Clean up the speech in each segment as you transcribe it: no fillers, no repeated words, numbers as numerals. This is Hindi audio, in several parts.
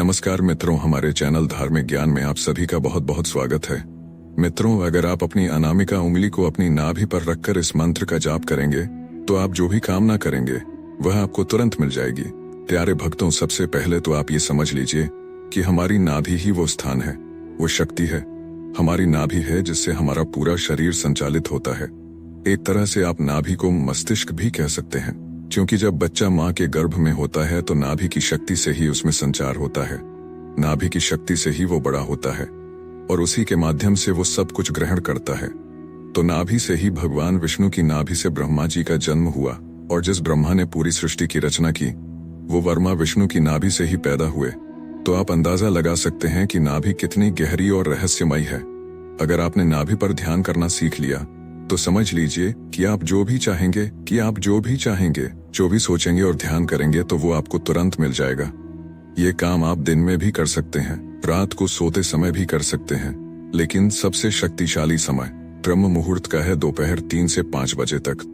नमस्कार मित्रों, हमारे चैनल धार्मिक ज्ञान में आप सभी का बहुत बहुत स्वागत है। मित्रों, अगर आप अपनी अनामिका उंगली को अपनी नाभि पर रखकर इस मंत्र का जाप करेंगे तो आप जो भी कामना करेंगे वह आपको तुरंत मिल जाएगी। प्यारे भक्तों, सबसे पहले तो आप ये समझ लीजिए कि हमारी नाभि ही वो स्थान है, वो शक्ति है। हमारी नाभि है जिससे हमारा पूरा शरीर संचालित होता है। एक तरह से आप नाभि को मस्तिष्क भी कह सकते हैं, क्योंकि जब बच्चा माँ के गर्भ में होता है तो नाभि की शक्ति से ही उसमें संचार होता है। नाभि की शक्ति से ही वो बड़ा होता है और उसी के माध्यम से वो सब कुछ ग्रहण करता है। तो नाभि से ही भगवान विष्णु की नाभि से ब्रह्मा जी का जन्म हुआ और जिस ब्रह्मा ने पूरी सृष्टि की रचना की वो वर्मा विष्णु की नाभि से ही पैदा हुए। तो आप अंदाजा लगा सकते हैं कि नाभि कितनी गहरी और रहस्यमयी है। अगर आपने नाभि पर ध्यान करना सीख लिया तो समझ लीजिए कि आप जो भी चाहेंगे, जो भी सोचेंगे और ध्यान करेंगे तो वो आपको तुरंत मिल जाएगा। ये काम आप दिन में भी कर सकते हैं, रात को सोते समय भी कर सकते हैं, लेकिन सबसे शक्तिशाली समय ब्रह्म मुहूर्त का है, दोपहर 3 से 5 बजे तक।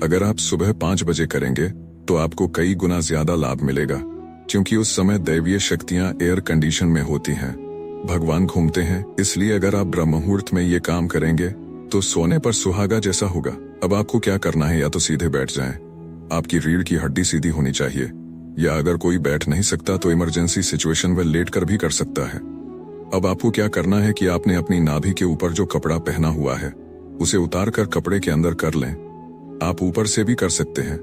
अगर आप सुबह 5 बजे करेंगे तो आपको कई गुना ज्यादा लाभ मिलेगा, क्योंकि उस समय दैवीय शक्तियां एयर कंडीशन में होती हैं, भगवान घूमते हैं। इसलिए अगर आप ब्रह्म मुहूर्त में ये काम करेंगे तो सोने पर सुहागा जैसा होगा। अब आपको क्या करना है, या तो सीधे बैठ जाएं, आपकी रीढ़ की हड्डी सीधी होनी चाहिए, या अगर कोई बैठ नहीं सकता तो इमरजेंसी सिचुएशन में लेट कर भी कर सकता है। अब आपको क्या करना है कि आपने अपनी नाभि के ऊपर जो कपड़ा पहना हुआ है उसे उतार कर कपड़े के अंदर कर लें। आप ऊपर से भी कर सकते हैं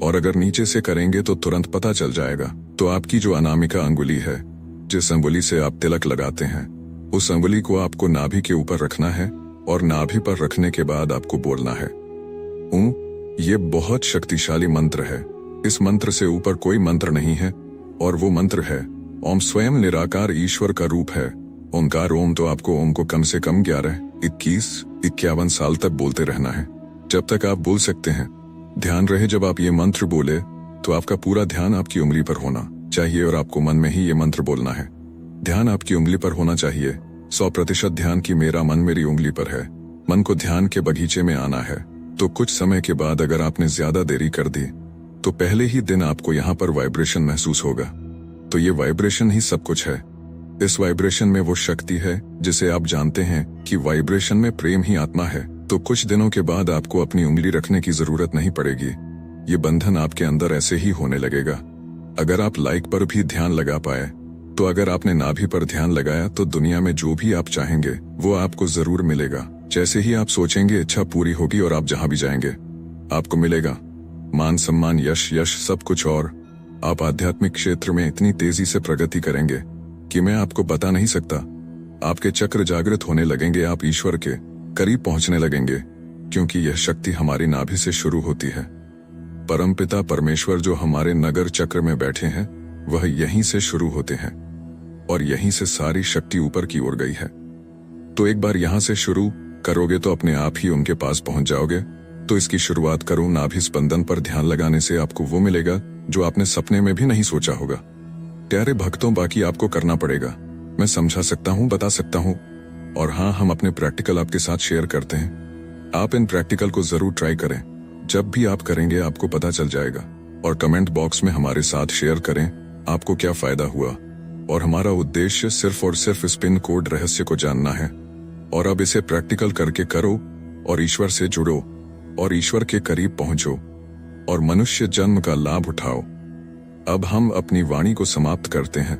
और अगर नीचे से करेंगे तो तुरंत पता चल जाएगा। तो आपकी जो अनामिका अंगुली है, जिस अंगुली से आप तिलक लगाते हैं, उस अंगुली को आपको नाभि के ऊपर रखना है और नाभि पर रखने के बाद आपको बोलना है ओम। ये बहुत शक्तिशाली मंत्र है। इस मंत्र से ऊपर कोई मंत्र नहीं है और वो मंत्र है ओम। स्वयं निराकार ईश्वर का रूप है ओंकार ओम। तो आपको ओम को कम से कम 11, 21, 51 साल तक बोलते रहना है, जब तक आप बोल सकते हैं। ध्यान रहे, जब आप ये मंत्र बोले तो आपका पूरा ध्यान आपकी उंगली पर होना चाहिए और आपको मन में ही ये मंत्र बोलना है। ध्यान आपकी उंगली पर होना चाहिए, 100% ध्यान की मेरा मन मेरी उंगली पर है। मन को ध्यान के बगीचे में आना है। तो कुछ समय के बाद अगर आपने ज्यादा देरी कर दी तो पहले ही दिन आपको यहाँ पर वाइब्रेशन महसूस होगा। तो ये वाइब्रेशन ही सब कुछ है। इस वाइब्रेशन में वो शक्ति है जिसे आप जानते हैं कि वाइब्रेशन में प्रेम ही आत्मा है। तो कुछ दिनों के बाद आपको अपनी उंगली रखने की जरूरत नहीं पड़ेगी। ये बंधन आपके अंदर ऐसे ही होने लगेगा। अगर आप लाइक पर भी ध्यान लगा पाए तो अगर आपने नाभि पर ध्यान लगाया तो दुनिया में जो भी आप चाहेंगे वो आपको जरूर मिलेगा। जैसे ही आप सोचेंगे इच्छा पूरी होगी और आप जहां भी जाएंगे आपको मिलेगा मान सम्मान, यश सब कुछ। और आप आध्यात्मिक क्षेत्र में इतनी तेजी से प्रगति करेंगे कि मैं आपको बता नहीं सकता। आपके चक्र जागृत होने लगेंगे, आप ईश्वर के करीब पहुंचने लगेंगे, क्योंकि यह शक्ति हमारी नाभि से शुरू होती है। परमपिता परमेश्वर जो हमारे नगर चक्र में बैठे हैं वह यहीं से शुरू होते हैं और यहीं से सारी शक्ति ऊपर की ओर गई है। तो एक बार यहां से शुरू करोगे तो अपने आप ही उनके पास पहुंच जाओगे। तो इसकी शुरुआत करो नाभि स्पंदन पर ध्यान लगाने से। आपको वो मिलेगा जो आपने सपने में भी नहीं सोचा होगा। प्यारे भक्तों, बाकी आपको करना पड़ेगा। मैं समझा सकता हूँ, बता सकता हूँ, और हाँ, हम अपने प्रैक्टिकल आपके साथ शेयर करते हैं। आप इन प्रैक्टिकल को जरूर ट्राई करें। जब भी आप करेंगे आपको पता चल जाएगा। और कमेंट बॉक्स में हमारे साथ शेयर करें आपको क्या फायदा हुआ। और हमारा उद्देश्य सिर्फ और सिर्फ इस पिन कोड रहस्य को जानना है। और अब इसे प्रैक्टिकल करके करो और ईश्वर से जुड़ो और ईश्वर के करीब पहुंचो और मनुष्य जन्म का लाभ उठाओ। अब हम अपनी वाणी को समाप्त करते हैं।